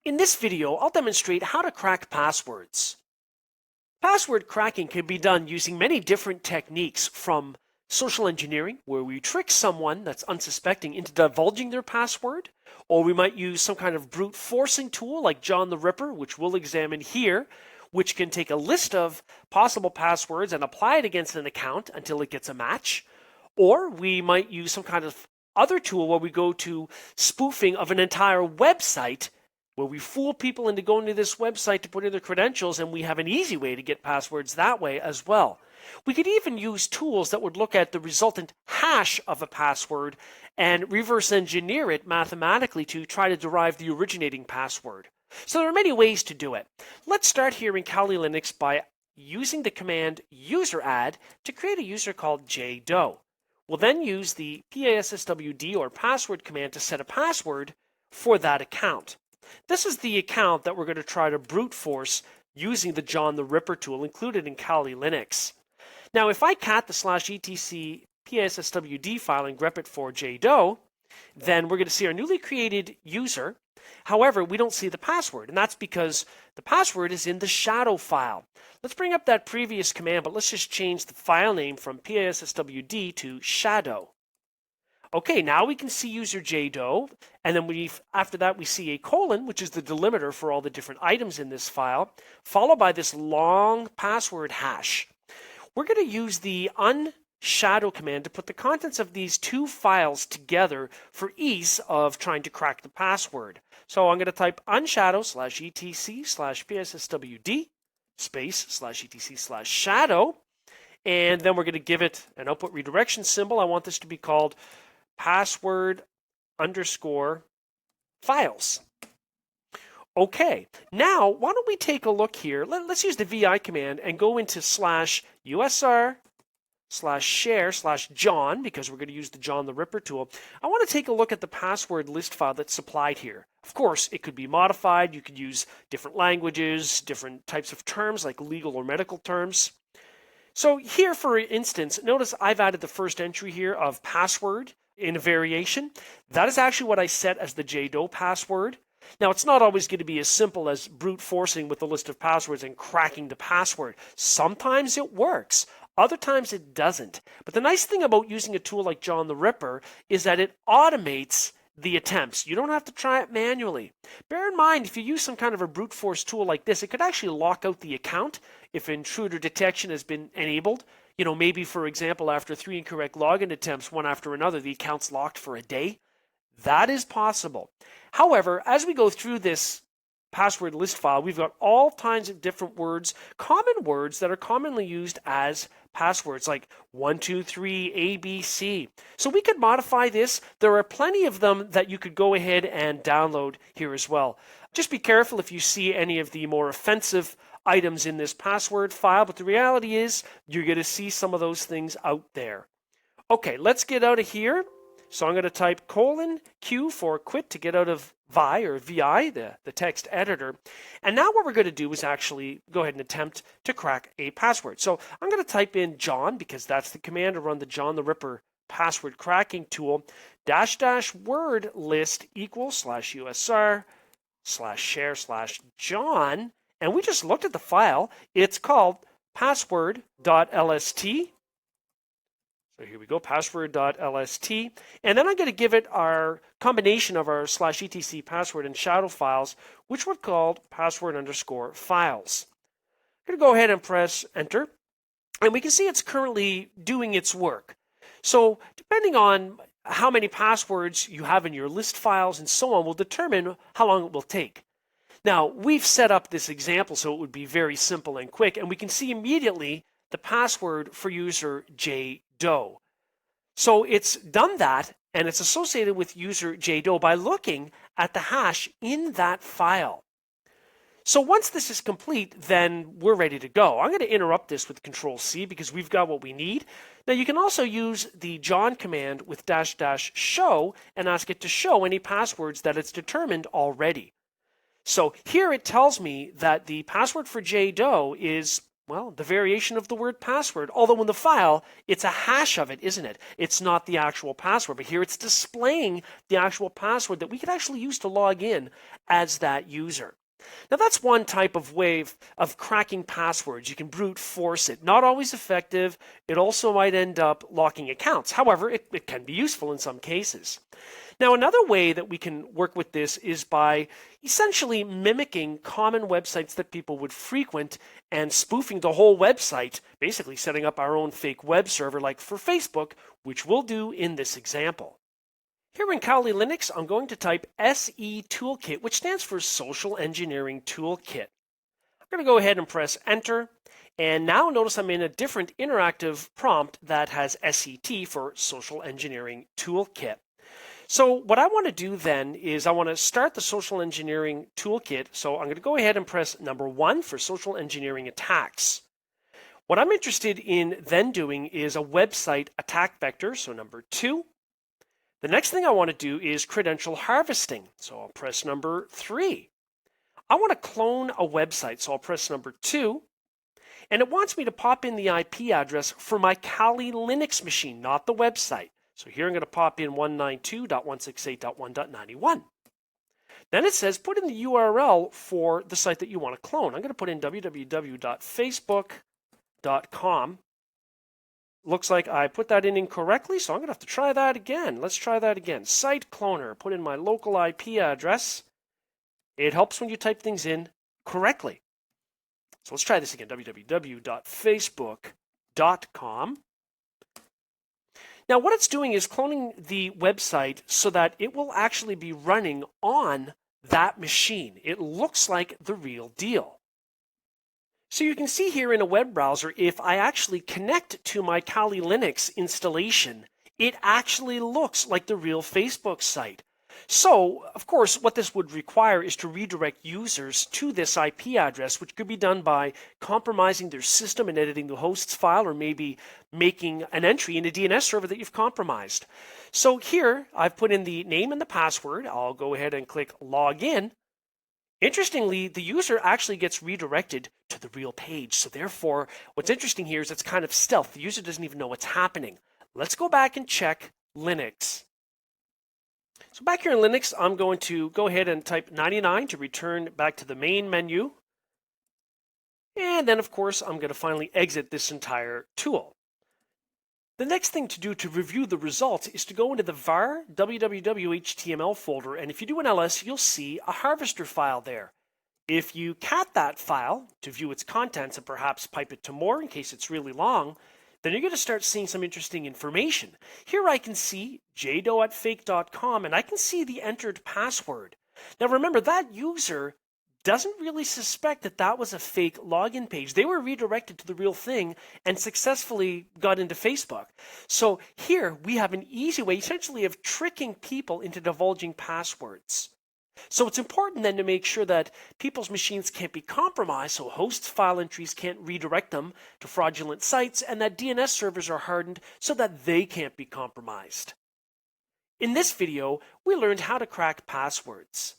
In this video, I'll demonstrate how to crack passwords. Password cracking can be done using many different techniques, from social engineering, where we trick someone that's unsuspecting into divulging their password, or we might use some kind of brute forcing tool like John the Ripper, which we'll examine here, which can take a list of possible passwords and apply it against an account until it gets a match. Or we might use some kind of other tool where we go to spoofing of an entire website, where we fool people into going to this website to put in their credentials, and we have an easy way to get passwords that way as well. We could even use tools that would look at the resultant hash of a password and reverse engineer it mathematically to try to derive the originating password. So there are many ways to do it. Let's start here in Kali Linux by using the command user_add to create a user called JDoe. We'll then use the passwd or password command to set a password for that account. This is the account that we're going to try to brute force using the John the Ripper tool included in Kali Linux. Now, if I cat the /etc passwd file and grep it for JDoe, then we're going to see our newly created user. However, we don't see the password, and that's because the password is in the shadow file. Let's bring up that previous command, but let's just change the file name from passwd to shadow. Okay, now we can see user JDoe, and then after that we see a colon, which is the delimiter for all the different items in this file, followed by this long password hash. We're going to use the unshadow command to put the contents of these two files together for ease of trying to crack the password. So I'm going to type unshadow /etc/passwd space /etc/shadow, and then we're going to give it an output redirection symbol. I want this to be called password_files. Okay, now why don't we take a look here. Let's use the vi command and go into /usr/share/John, because we're going to use the John the Ripper tool. I want to take a look at the password list file that's supplied here. Of course, it could be modified. You could use different languages, different types of terms like legal or medical terms. So here, for instance, notice I've added the first entry here of password in a variation. That is actually what I set as the JDoe password. Now, it's not always going to be as simple as brute forcing with a list of passwords and cracking the password. Sometimes it works. Other times it doesn't. But the nice thing about using a tool like John the Ripper is that it automates the attempts. You don't have to try it manually. Bear in mind, if you use some kind of a brute force tool like this, it could actually lock out the account if intruder detection has been enabled. You know, maybe, for example, after 3 incorrect login attempts, one after another, the account's locked for a day. That is possible. However, as we go through this password list file, we've got all kinds of different words, common words that are commonly used as passwords, like 123 ABC. So we could modify this. There are plenty of them that you could go ahead and download here as well. Just be careful if you see any of the more offensive items in this password file, but the reality is you're going to see some of those things out there. Okay, let's get out of here. So I'm going to type :Q for quit to get out of VI, the text editor. And now what we're going to do is actually go ahead and attempt to crack a password. So I'm going to type in John, because that's the command to run the John the Ripper password cracking tool, --word list equals /usr/share/John. And we just looked at the file. It's called password.lst. So here we go, password.lst. And then I'm going to give it our combination of our /etc password and shadow files, which we're called password_files. I'm going to go ahead and press enter. And we can see it's currently doing its work. So depending on how many passwords you have in your list files and so on will determine how long it will take. Now, we've set up this example so it would be very simple and quick, and we can see immediately the password for user JDoe. So it's done that, and it's associated with user JDoe by looking at the hash in that file. So once this is complete, then we're ready to go. I'm going to interrupt this with Control-C because we've got what we need. Now, you can also use the John command with --show and ask it to show any passwords that it's determined already. So here it tells me that the password for JDoe is Well, the variation of the word password, although in the file, it's a hash of it, isn't it? It's not the actual password, but here it's displaying the actual password that we could actually use to log in as that user. Now that's one type of way of cracking passwords. You can brute force it. Not always effective. It also might end up locking accounts. However, it can be useful in some cases. Now, another way that we can work with this is by essentially mimicking common websites that people would frequent and spoofing the whole website, basically setting up our own fake web server like for Facebook, which we'll do in this example. Here in Kali Linux, I'm going to type SE Toolkit, which stands for Social Engineering Toolkit. I'm going to go ahead and press Enter. And now notice I'm in a different interactive prompt that has SET for Social Engineering Toolkit. So what I want to do then is I want to start the Social Engineering Toolkit. So I'm going to go ahead and press number 1 for Social Engineering Attacks. What I'm interested in then doing is a website attack vector, so number 2. The next thing I want to do is credential harvesting. So I'll press number 3. I want to clone a website, so I'll press number 2. And it wants me to pop in the IP address for my Kali Linux machine, not the website. So here I'm going to pop in 192.168.1.91. Then it says put in the URL for the site that you want to clone. I'm going to put in www.facebook.com. Looks like I put that in incorrectly, so I'm going to have to try that again. Let's try that again. Site cloner, put in my local IP address. It helps when you type things in correctly. So let's try this again, www.facebook.com. Now what it's doing is cloning the website so that it will actually be running on that machine. It looks like the real deal. So you can see here in a web browser, if I actually connect to my Kali Linux installation, it actually looks like the real Facebook site. So, of course, what this would require is to redirect users to this IP address, which could be done by compromising their system and editing the host's file, or maybe making an entry in a DNS server that you've compromised. So here, I've put in the name and the password. I'll go ahead and click log in. Interestingly, the user actually gets redirected to the real page. So therefore, what's interesting here is it's kind of stealth. The user doesn't even know what's happening. Let's go back and check Linux. So back here in Linux, I'm going to go ahead and type 99 to return back to the main menu. And then, of course, I'm going to finally exit this entire tool. The next thing to do to review the results is to go into the var www.html folder, and if you do an ls, you'll see a harvester file there. If you cat that file to view its contents and perhaps pipe it to more in case it's really long, then you're going to start seeing some interesting information. Here I can see jdo@fake.com, and I can see the entered password. Now remember, that user doesn't really suspect that that was a fake login page. They were redirected to the real thing and successfully got into Facebook. So here we have an easy way, essentially, of tricking people into divulging passwords. So it's important then to make sure that people's machines can't be compromised, so hosts' file entries can't redirect them to fraudulent sites, and that DNS servers are hardened so that they can't be compromised. In this video, we learned how to crack passwords.